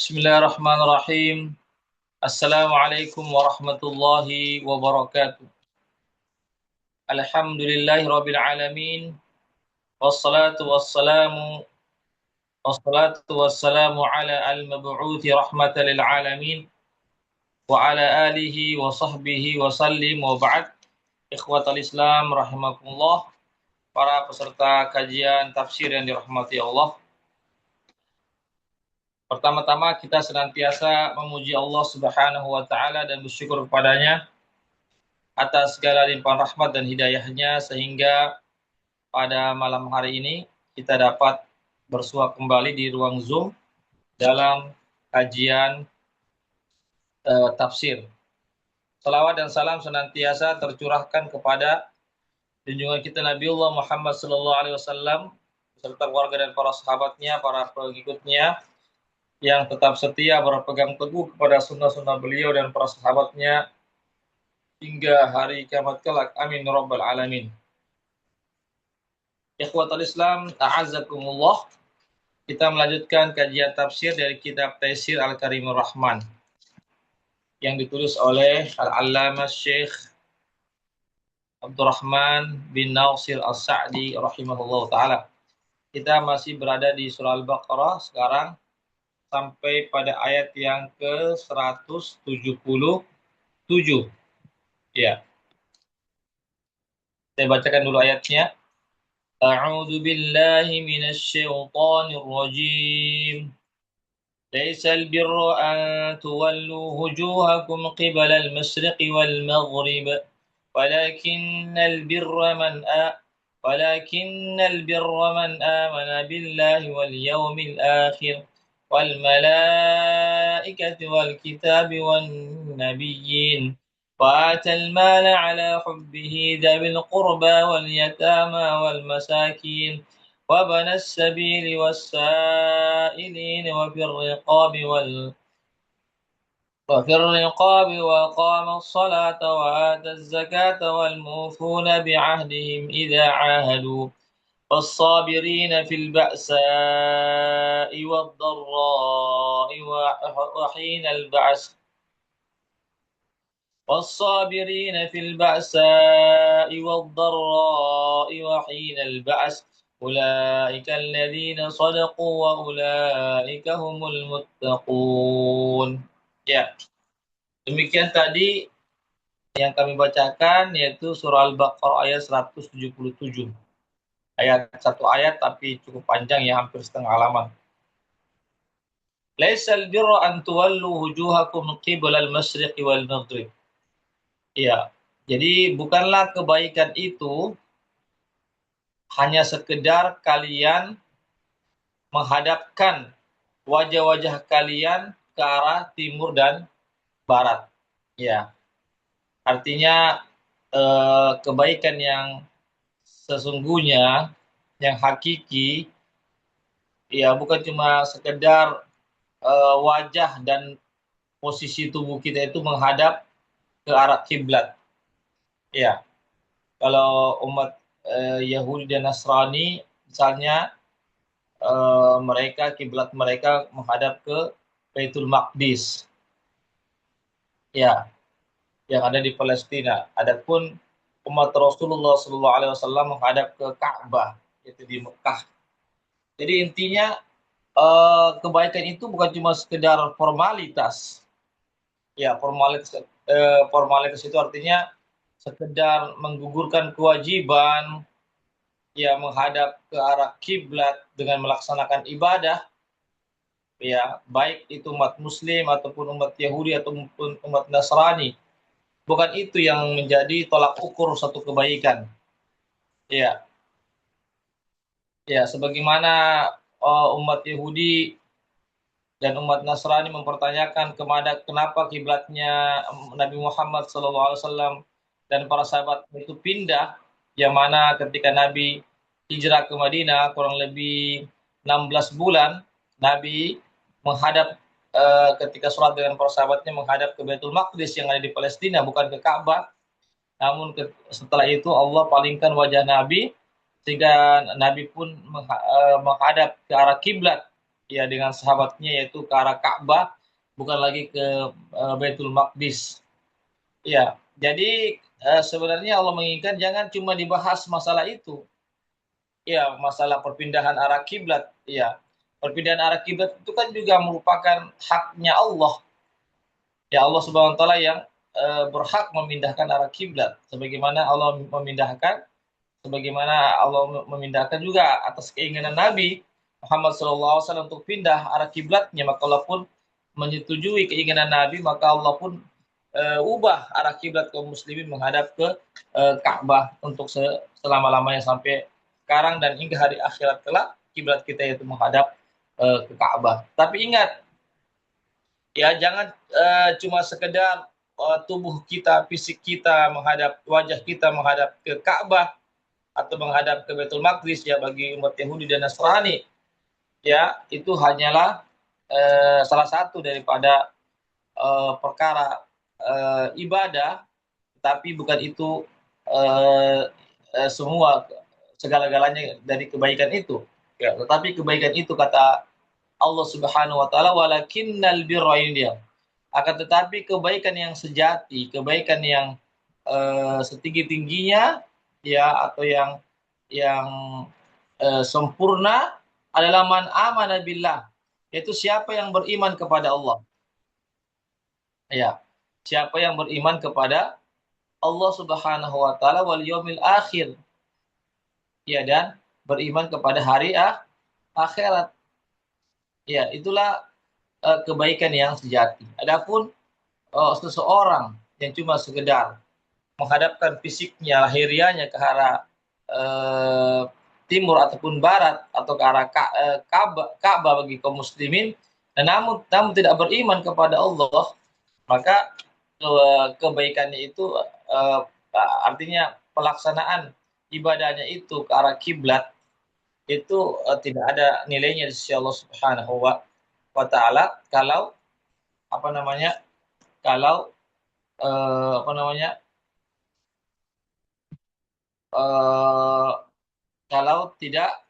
Bismillahirrahmanirrahim. Assalamualaikum warahmatullahi wabarakatuh. Alhamdulillahi rabbil alamin. Wassalatu wassalamu ala al-mab'uthi rahmatan lil alamin wa ala alihi wa sahbihi wa sallim wa ba'd. Ikhwatal Islam rahimakumullah. Para peserta kajian tafsir yang dirahmati Allah. Pertama-tama kita senantiasa memuji Allah Subhanahu wa taala dan bersyukur kepadanya atas segala limpahan rahmat dan hidayahnya sehingga pada malam hari ini kita dapat bersua kembali di ruang Zoom dalam kajian tafsir. Salawat dan salam senantiasa tercurahkan kepada junjungan kita Nabiullah Muhammad SAW beserta keluarga dan para sahabatnya, para pengikutnya yang tetap setia berpegang teguh kepada sunnah-sunnah beliau dan para sahabatnya hingga hari kiamat kelak. Amin rabbal alamin. Ikhwatul Islam, a'azzakumullah. Kita melanjutkan kajian tafsir dari kitab Taisir Al-Karimur Rahman yang ditulis oleh Al-Allamah Syekh Abdurrahman bin Nasir As-Sa'di rahimahullah ta'ala. Kita masih berada di surah Al-Baqarah sekarang sampai pada ayat yang ke-177. Ya. Saya bacakan dulu ayatnya. A'udzu billahi minasy syaithanir rajim. ليس البر أن تولوا وجوهكم قبل المشرق والمغرب ولكن البر من آمن بالله واليوم الآخر والملائكة والكتاب والنبيين وآتى المال على حبه ذوي القربى واليتامى والمساكين وابن السبيل والسائلين وفي الرقاب وأقام الصلاة وآتى الزكاة والموفون بعهدهم إذا عاهدوا والصابرين في البأساء والضراء وحين البعث أولئك الذين صدقوا وأولئك هم المتقون. Ya, demikian tadi yang kami bacakan yaitu surah Al-Baqarah ayat 177. Satu ayat tapi cukup panjang ya, hampir setengah halaman. Laisal birra an tuwallu wujuhakum qibla al-masyriqi wal maghrib. Ya, jadi bukanlah kebaikan itu hanya sekedar kalian menghadapkan wajah-wajah kalian ke arah timur dan barat. Ya, artinya kebaikan yang sesungguhnya, yang hakiki, ya bukan cuma sekedar wajah dan posisi tubuh kita itu menghadap ke arah kiblat. Ya, kalau umat Yahudi dan Nasrani misalnya kiblat mereka menghadap ke Baitul Maqdis. Ya, yang ada di Palestina. Adapun umat Rasulullah SAW menghadap ke Ka'bah, yaitu di Mekah. Jadi intinya kebaikan itu bukan cuma sekedar formalitas. Ya, formalitas itu artinya sekedar menggugurkan kewajiban, ya menghadap ke arah kiblat dengan melaksanakan ibadah, ya baik itu umat Muslim ataupun umat Yahudi ataupun umat Nasrani. Bukan itu yang menjadi tolak ukur satu kebaikan. Ya, ya sebagaimana umat Yahudi dan umat Nasrani mempertanyakan kenapa kiblatnya Nabi Muhammad SAW dan para sahabat itu pindah, yang mana ketika Nabi hijrah ke Madinah kurang lebih 16 bulan, Nabi menghadap ketika sholat dengan para sahabatnya menghadap ke Baitul Maqdis yang ada di Palestina, bukan ke Ka'bah. Namun setelah itu Allah palingkan wajah Nabi sehingga Nabi pun menghadap ke arah kiblat, ya dengan sahabatnya, yaitu ke arah Ka'bah, bukan lagi ke Baitul Maqdis. Ya, jadi sebenarnya Allah menginginkan jangan cuma dibahas masalah itu. Ya, masalah perpindahan arah kiblat. Ya, perpindahan arah kiblat itu kan juga merupakan haknya Allah. Ya, Allah Subhanahu wa taala yang berhak memindahkan arah kiblat sebagaimana Allah memindahkan juga atas keinginan Nabi Muhammad SAW untuk pindah arah kiblatnya, maka Allah pun menyetujui keinginan Nabi, maka Allah pun ubah arah kiblat kaum muslimin menghadap ke Ka'bah untuk selama-lamanya sampai sekarang dan hingga hari akhirat kelak, kiblat kita itu menghadap ke Ka'bah. Tapi ingat, ya jangan cuma sekedar tubuh kita, fisik kita menghadap, wajah kita menghadap ke Ka'bah atau menghadap ke Baitul Maqdis. Ya, bagi umat Yahudi dan Nasrani, ya itu hanyalah salah satu daripada perkara ibadah, tapi bukan itu semua, segala-galanya dari kebaikan itu. Ya, tetapi kebaikan itu kata Allah Subhanahu wa taala, walakinnal birra, ini dia. Akan tetapi kebaikan yang sejati, kebaikan yang setinggi-tingginya, ya, atau yang sempurna adalah man amana billah, yaitu siapa yang beriman kepada Allah. Ya, siapa yang beriman kepada Allah Subhanahu wa taala wal yaumil akhir. Ya, dan beriman kepada hari akhirat. Ya, itulah kebaikan yang sejati. Adapun seseorang yang cuma sekedar menghadapkan fisiknya, lahirianya ke arah timur ataupun barat atau ke arah Ka'bah bagi kaum muslimin, dan namun tidak beriman kepada Allah, maka kebaikannya itu artinya pelaksanaan ibadahnya itu ke arah kiblat itu tidak ada nilainya di sisi Allah Subhanahu wa taala kalau apa namanya kalau apa namanya eh, kalau tidak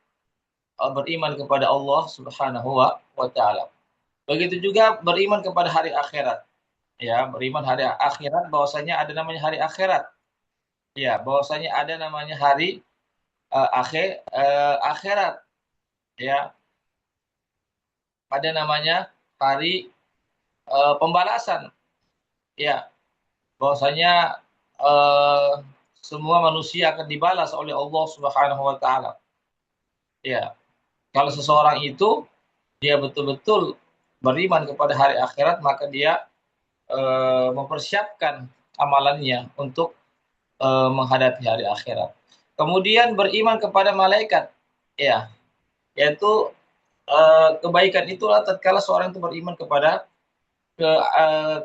beriman kepada Allah Subhanahu wa taala. Begitu juga beriman kepada hari akhirat. Ya, beriman hari akhirat, bahwasanya ada namanya hari akhirat. Ya, bahwasanya ada namanya hari akhirat. Ya, ada namanya hari pembalasan. Ya, bahwasanya eh, semua manusia akan dibalas oleh Allah Subhanahu wa taala. Ya, kalau seseorang itu dia betul-betul beriman kepada hari akhirat, maka dia mempersiapkan amalannya untuk menghadapi hari akhirat. Kemudian beriman kepada malaikat, ya, yaitu kebaikan itulah tatkala seorang itu beriman kepada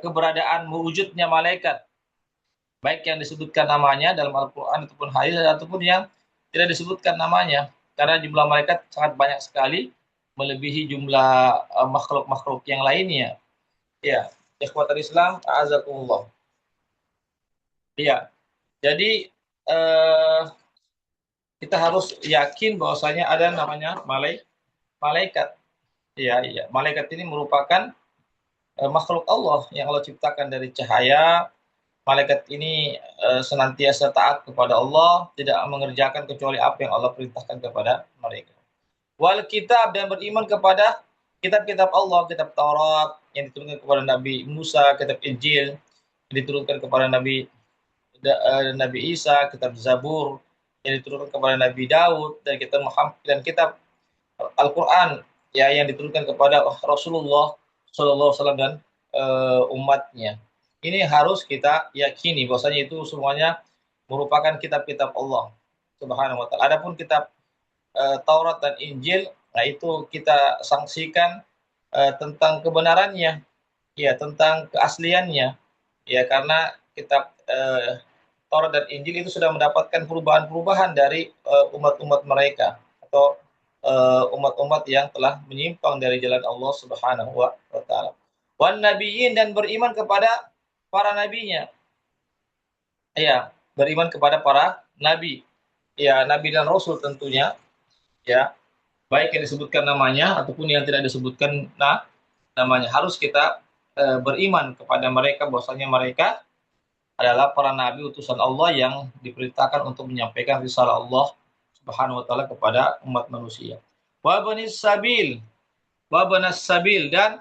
keberadaan wujudnya malaikat, baik yang disebutkan namanya dalam Al-Quran ataupun hadis, ataupun yang tidak disebutkan namanya, karena jumlah malaikat sangat banyak sekali, melebihi jumlah makhluk-makhluk yang lainnya. Ya, ikhwatul Islam, a'azakumullah. Ya, jadi eh, kita harus yakin bahwasanya ada namanya malaikat. Ya, iya. Malaikat ini merupakan makhluk Allah yang Allah ciptakan dari cahaya. Malaikat ini senantiasa taat kepada Allah, tidak mengerjakan kecuali apa yang Allah perintahkan kepada mereka. Wal kitab, dan beriman kepada kitab-kitab Allah, kitab Taurat yang diturunkan kepada Nabi Musa, kitab Injil yang diturunkan kepada Nabi Isa, kitab Zabur yang diturunkan kepada Nabi Daud, dan kitab Muhammad, dan kitab Al-Quran ya yang diturunkan kepada Rasulullah Sallallahu Alaihi Wasallam dan umatnya. Ini harus kita yakini bahwasanya itu semuanya merupakan kitab-kitab Allah Subhanahu wa taala. Adapun kitab Taurat dan Injil, nah itu kita sanksikan tentang kebenarannya, ya, tentang keasliannya. Ya, karena kitab Taurat dan Injil itu sudah mendapatkan perubahan-perubahan dari umat-umat mereka atau umat-umat yang telah menyimpang dari jalan Allah Subhanahu wa taala. Wan nabiyyin, dan beriman kepada para nabinya. Ya, beriman kepada para nabi. Ya, nabi dan rasul tentunya, ya. baik yang disebutkan namanya ataupun yang tidak disebutkan namanya. Harus kita beriman kepada mereka bahwasanya mereka adalah para nabi utusan Allah yang diperintahkan untuk menyampaikan risalah Allah Subhanahu wa taala kepada umat manusia. Wa banis sabil, wa banas sabil, dan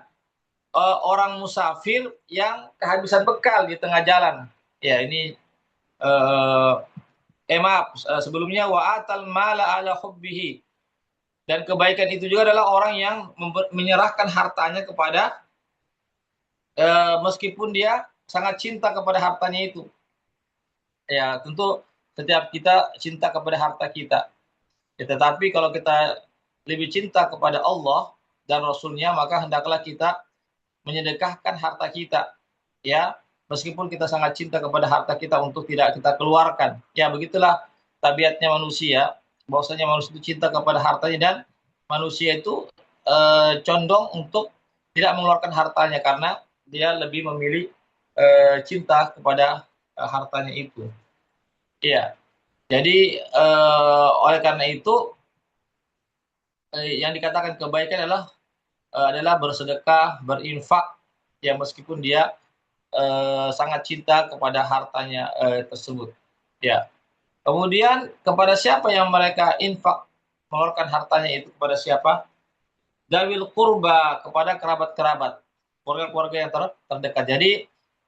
orang musafir yang kehabisan bekal di tengah jalan. Ya, ini uh, maaf, sebelumnya wa atal mala ala hubbihi, dan kebaikan itu juga adalah orang yang menyerahkan hartanya kepada meskipun dia sangat cinta kepada hartanya itu. Ya, tentu setiap kita cinta kepada harta kita. Ya, tetapi kalau kita lebih cinta kepada Allah dan Rasulnya, maka hendaklah kita menyedekahkan harta kita. Ya, meskipun kita sangat cinta kepada harta kita untuk tidak kita keluarkan. Ya, begitulah tabiatnya manusia. Bahwasanya manusia itu cinta kepada hartanya, dan manusia itu condong untuk tidak mengeluarkan hartanya karena dia lebih memilih cinta kepada hartanya itu. Iya. Jadi oleh karena itu yang dikatakan kebaikan adalah bersedekah, berinfak, ya meskipun dia sangat cinta kepada hartanya tersebut. Ya. Kemudian kepada siapa yang mereka infak, mengeluarkan hartanya itu kepada siapa? Dawil kurba, kepada kerabat-kerabat, keluarga-keluarga yang terdekat. Jadi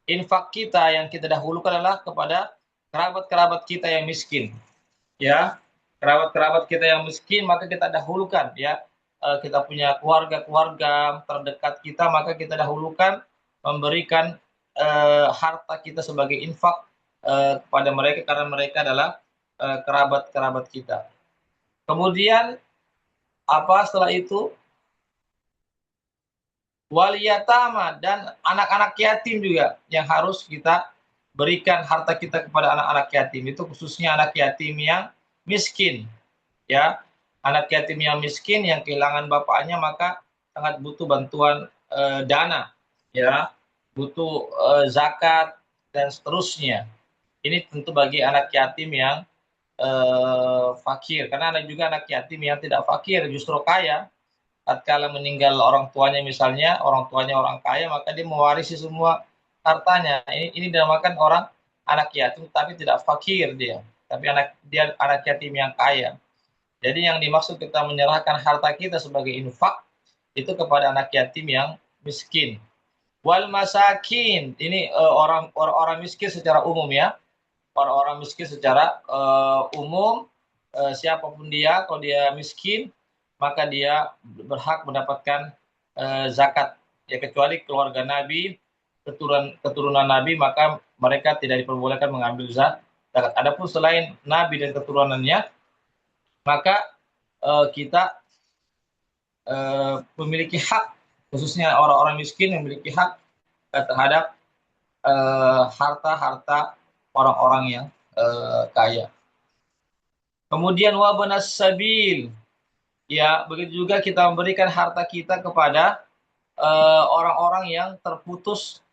infak kita yang kita dahulukan adalah kepada kerabat-kerabat kita yang miskin. Ya, kerabat-kerabat kita yang miskin maka kita dahulukan, ya. Kita punya keluarga-keluarga terdekat kita, maka kita dahulukan memberikan harta kita sebagai infak kepada mereka karena mereka adalah kerabat-kerabat kita. Kemudian setelah itu waliyatama, dan anak-anak yatim juga yang harus kita berikan harta kita kepada anak-anak yatim. Itu khususnya anak yatim yang miskin, ya. Anak yatim yang miskin yang kehilangan bapaknya maka sangat butuh bantuan dana, ya, butuh zakat dan seterusnya. Ini tentu bagi anak yatim yang fakir, karena ada juga anak yatim yang tidak fakir, justru kaya. Tatkala meninggal orang tuanya, misalnya orang tuanya orang kaya, maka dia mewarisi semua hartanya. Ini dinamakan orang anak yatim tapi tidak fakir dia, tapi dia anak yatim yang kaya. Jadi yang dimaksud kita menyerahkan harta kita sebagai infak itu kepada anak yatim yang miskin. Wal masakin, ini orang miskin secara umum, ya. Orang-orang miskin secara umum, siapapun dia, kalau dia miskin maka dia berhak mendapatkan zakat, ya, kecuali keluarga Nabi, keturunan Nabi, maka mereka tidak diperbolehkan mengambil zakat. Adapun selain Nabi dan keturunannya, maka kita memiliki hak, khususnya orang-orang miskin memiliki hak terhadap harta-harta orang-orang yang kaya. Kemudian wabanas sabil, ya, begitu juga kita memberikan harta kita kepada orang-orang yang terputus,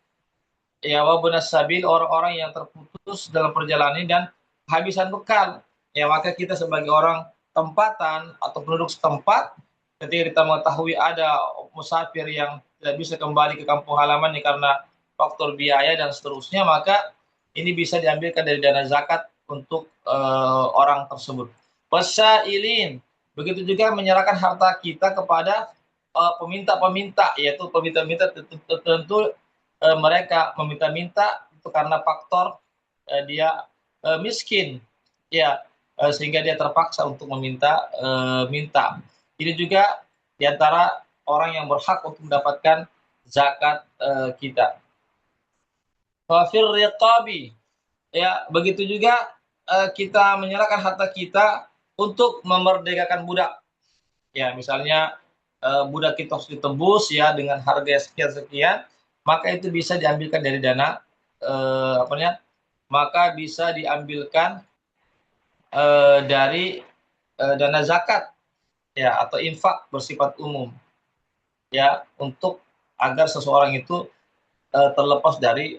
ya, wabanas sabil, orang-orang yang terputus dalam perjalanan dan kehabisan bekal. Ya, maka kita sebagai orang tempatan atau penduduk setempat, ketika kita mengetahui ada musafir yang tidak bisa kembali ke kampung halamannya karena faktor biaya dan seterusnya, maka ini bisa diambilkan dari dana zakat untuk orang tersebut. Wasailin, begitu juga menyerahkan harta kita kepada peminta-peminta, yaitu peminta-peminta tentu mereka meminta-minta itu karena faktor dia miskin, ya, sehingga dia terpaksa untuk minta. Ini juga diantara orang yang berhak untuk mendapatkan zakat kita. Wafir riqabi, ya, begitu juga kita menyerahkan harta kita untuk memerdekakan budak. Ya, misalnya budak kita harus ditebus, ya, dengan harga sekian-sekian, maka itu bisa diambilkan dari dana maka bisa diambilkan dari dana zakat, ya, atau infak bersifat umum, ya, untuk agar seseorang itu terlepas dari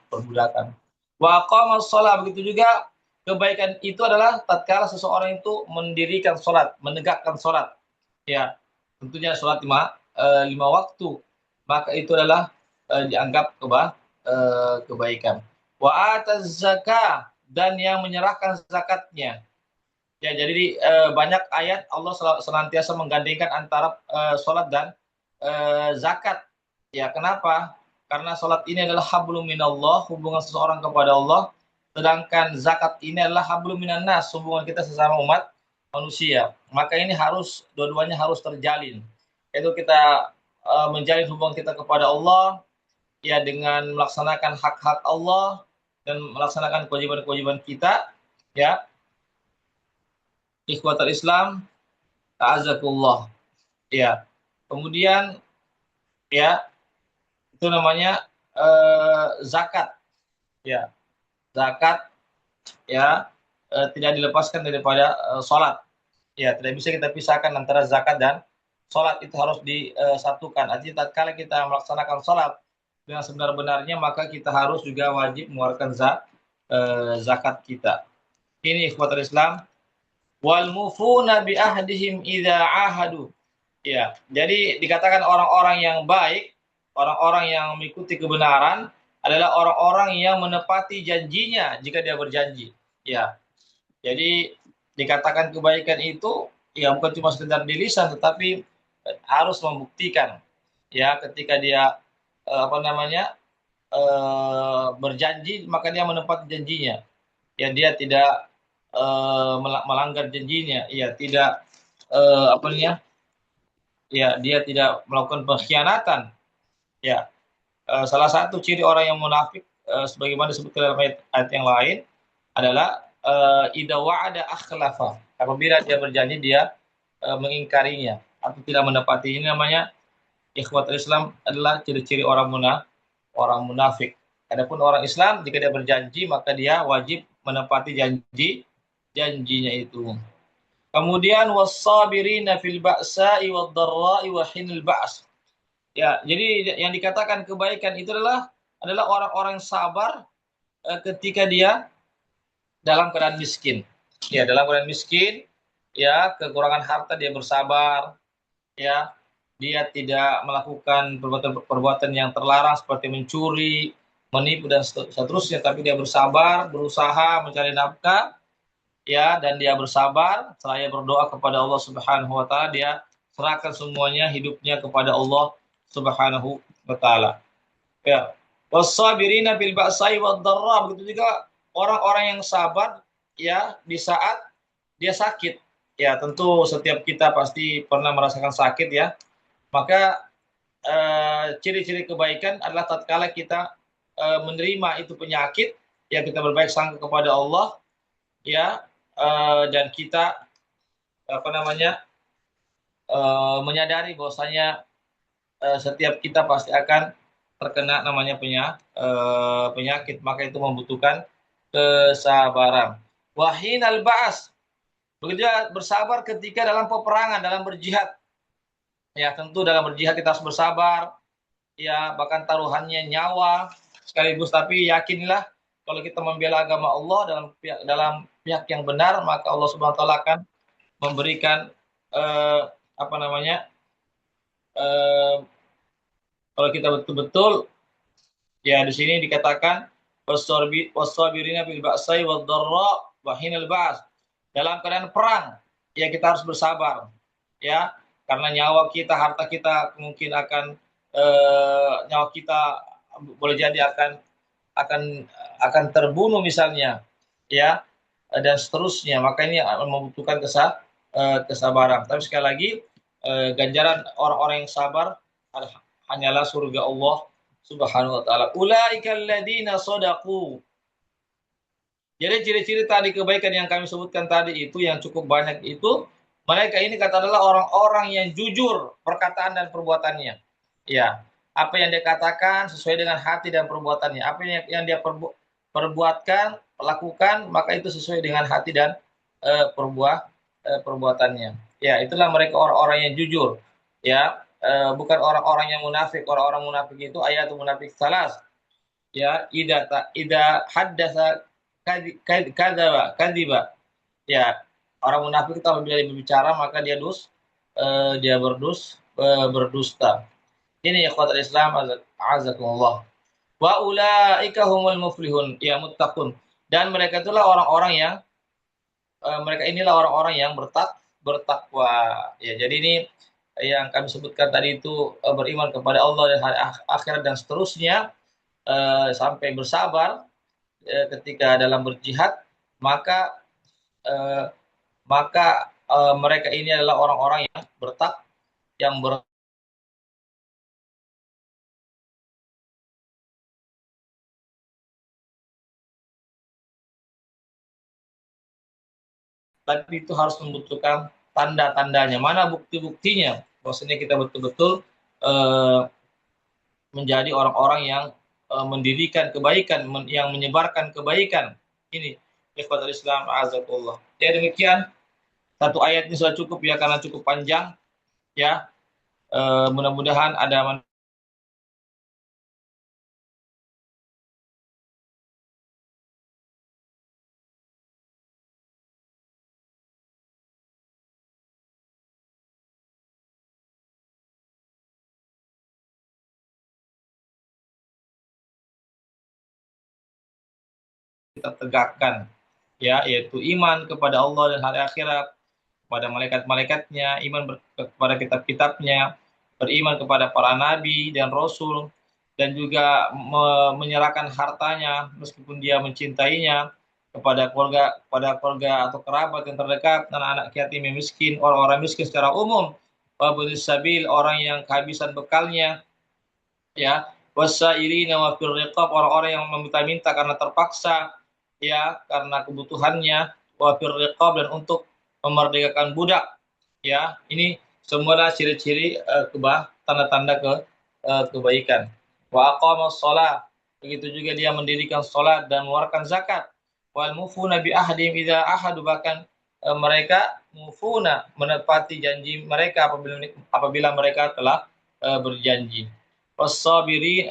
perbudakan. Wa aqamas shalah, begitu juga kebaikan itu adalah tatkala seseorang itu mendirikan sholat, menegakkan sholat. Ya, tentunya sholat lima waktu. Maka itu adalah dianggap kebaikan. Wa ataz zakah, dan yang menyerahkan zakatnya. Ya, jadi banyak ayat Allah senantiasa menggandengkan antara sholat dan zakat. Ya, kenapa? Karena sholat ini adalah hablum minallah, hubungan seseorang kepada Allah. Sedangkan zakat ini adalah hablum minan nas, hubungan kita sesama umat manusia. Maka ini harus, dua-duanya harus terjalin. Itu kita menjalin hubungan kita kepada Allah, ya dengan melaksanakan hak-hak Allah dan melaksanakan kewajiban-kewajiban kita, ya. Ikhwatal Islam, a'azakullah. Ya. Kemudian, ya, itu namanya zakat. Ya. Zakat, ya, tidak dilepaskan daripada sholat. Ya, tidak bisa kita pisahkan antara zakat dan sholat, itu harus disatukan. Artinya tatkala kita melaksanakan sholat dengan sebenar-benarnya, maka kita harus juga wajib mengeluarkan zakat kita. Ini ikhwatul Islam. Wal mufuna bi ahdihim idza ahadu. Ya, jadi dikatakan orang-orang yang baik, orang-orang yang mengikuti kebenaran adalah orang-orang yang menepati janjinya jika dia berjanji. Ya. Jadi dikatakan kebaikan itu ya bukan cuma sekedar di lisan, tetapi harus membuktikan. Ya, ketika dia berjanji, maka dia menepati janjinya. Ya, dia tidak melanggar janjinya. Ya, tidak dia tidak melakukan pengkhianatan. Ya, salah satu ciri orang yang munafik, sebagaimana disebutkan dalam ayat yang lain, adalah idza wa'ada akhlafa. Apabila dia berjanji, dia mengingkarinya atau tidak menepati. Ini namanya ikhwatul Islam, adalah ciri-ciri orang munafik. Adapun orang Islam, jika dia berjanji, maka dia wajib menepati janjinya itu. Kemudian was-sabirina fil ba'sa'i wad-dharra'i wa hinal ba's. Ya, jadi yang dikatakan kebaikan itu adalah orang-orang sabar ketika dia dalam keadaan miskin. Ya, dalam keadaan miskin, ya, kekurangan harta dia bersabar, ya. Dia tidak melakukan perbuatan yang terlarang seperti mencuri, menipu dan seterusnya, tapi dia bersabar, berusaha mencari nafkah, ya, dan dia bersabar, seraya berdoa kepada Allah Subhanahu wa taala, dia serahkan semuanya hidupnya kepada Allah Subhanahu wa taala. Ya. Was-sabirina bil ba'sa'i wad-dharra, begitu juga orang-orang yang sabar, ya, di saat dia sakit. Ya, tentu setiap kita pasti pernah merasakan sakit, ya. Maka ciri-ciri kebaikan adalah tatkala kita menerima itu penyakit, ya, kita berbaik sangka kepada Allah, ya, dan kita menyadari bahwasanya setiap kita pasti akan terkena namanya penyakit, maka itu membutuhkan kesabaran. Wahinal ba'as, begitu bersabar ketika dalam peperangan, dalam berjihad. Ya, tentu dalam berjihad kita harus bersabar, ya, bahkan taruhannya nyawa sekaligus. Tapi yakinilah, kalau kita membela agama Allah dalam pihak yang benar, maka Allah Subhanahu wa taala akan memberikan kalau kita betul-betul, ya, di sini dikatakan was-sabirina bil ba'sa'i wad-dharra wa hinal ba's. Dalam keadaan perang, ya, kita harus bersabar, ya, karena nyawa kita, harta kita mungkin nyawa kita boleh jadi akan terbunuh misalnya, ya, dan seterusnya. Maka ini membutuhkan kesabaran. Tapi sekali lagi, ganjaran orang-orang yang sabar hanyalah surga Allah Subhanahu wa taala. Ulaikal ladzina shadaqu. Jadi ciri-ciri tadi kebaikan yang kami sebutkan tadi itu, yang cukup banyak itu, mereka ini kata adalah orang-orang yang jujur perkataan dan perbuatannya. Ya, apa yang dia katakan sesuai dengan hati dan perbuatannya. Apa yang dia perbuatkan, lakukan, maka itu sesuai dengan hati dan perbuatannya. Ya, itulah mereka orang-orang yang jujur. Ya, bukan orang-orang yang munafik. Orang-orang munafik itu ayatul munafik salas. Ya, ida haddatsa kadiba. Ya, orang munafik itu apabila dia berbicara maka dia berdusta. Ini ya ikhwatul Islam azakumullah. Wa ulaika humul muflihun, ya muttaqun. Dan mereka itulah orang-orang yang mereka inilah orang-orang yang bertakwa. Ya, jadi ini yang kami sebutkan tadi itu beriman kepada Allah dan hari akhirat dan seterusnya, sampai bersabar ketika dalam berjihad, maka eh, mereka ini adalah orang-orang yang yang ber tapi itu harus membutuhkan tanda-tandanya. Mana bukti-buktinya? Bahwasanya kita betul-betul eh, menjadi orang-orang yang mendirikan kebaikan, yang menyebarkan kebaikan. Ini ikhwatul Islam azakullah. Ya demikian, satu ayat ini sudah cukup ya karena cukup panjang ya. Mudah-mudahan ada kita tegakkan ya, yaitu iman kepada Allah dan hari akhirat, kepada malaikat-malaikatnya, kepada kitab-kitabnya, beriman kepada para nabi dan rasul, dan juga menyerahkan hartanya meskipun dia mencintainya kepada keluarga atau kerabat yang terdekat, anak-anak yatim miskin, orang-orang miskin secara umum, wabnis sabil, orang yang kehabisan bekalnya, ya, wasailina wa fir riqab, orang-orang yang meminta-minta karena terpaksa, ya, karena kebutuhannya, wa fir riqab, dan untuk memerdekakan budak, ya. Ini semua ciri-ciri tanda-tanda kebaikan. Wa aqamas shalah, begitu juga dia mendirikan salat dan mengeluarkan zakat. Wal mufuna bi ahdim idza ahadu, bahkan mereka mufuna menepati janji mereka apabila mereka telah berjanji. Was-sabirin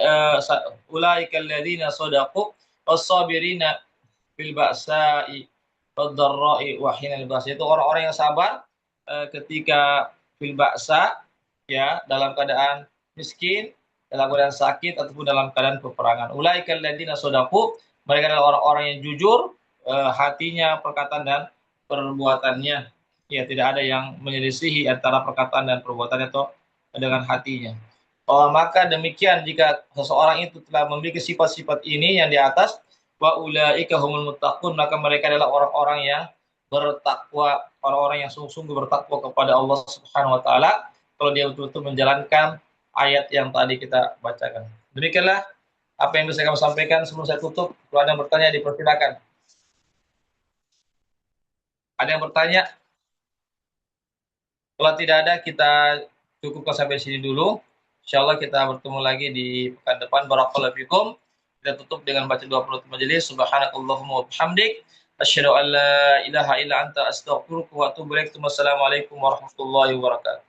ulaika alladziina shadaqu was-sabirina fil ba'sa'i wad-dharra'i wa hinal ba's. Itu orang-orang yang sabar ketika fil ba'sa, ya, dalam keadaan miskin, dalam keadaan sakit, ataupun dalam keadaan peperangan. Ulaika alladziina shadaqu, mereka adalah orang-orang yang jujur hatinya, perkataan dan perbuatannya. Ya, tidak ada yang menyelisihi antara perkataan dan perbuatannya atau dengan hatinya. Maka demikian jika seseorang itu telah memiliki sifat-sifat ini yang di atas, wa ulaika humul muttaqun, maka mereka adalah orang-orang yang bertakwa, orang-orang yang sungguh-sungguh bertakwa kepada Allah Subhanahu wa taala kalau dia betul-betul menjalankan ayat yang tadi kita bacakan. Demikianlah apa yang bisa kami sampaikan. Sebelum saya tutup, kalau ada yang bertanya dipersilakan. Ada yang bertanya? Kalau tidak ada, kita cukupkan sampai sini dulu. Insyaallah kita bertemu lagi di pekan depan. Barakallahu fikum. Kita tutup dengan baca doa penutup majelis. Subhanakallahumma wa bihamdik, asyhadu an la ilaha illa anta, astaghfiruka wa atubu ilaik. Wassalamualaikum warahmatullahi wabarakatuh.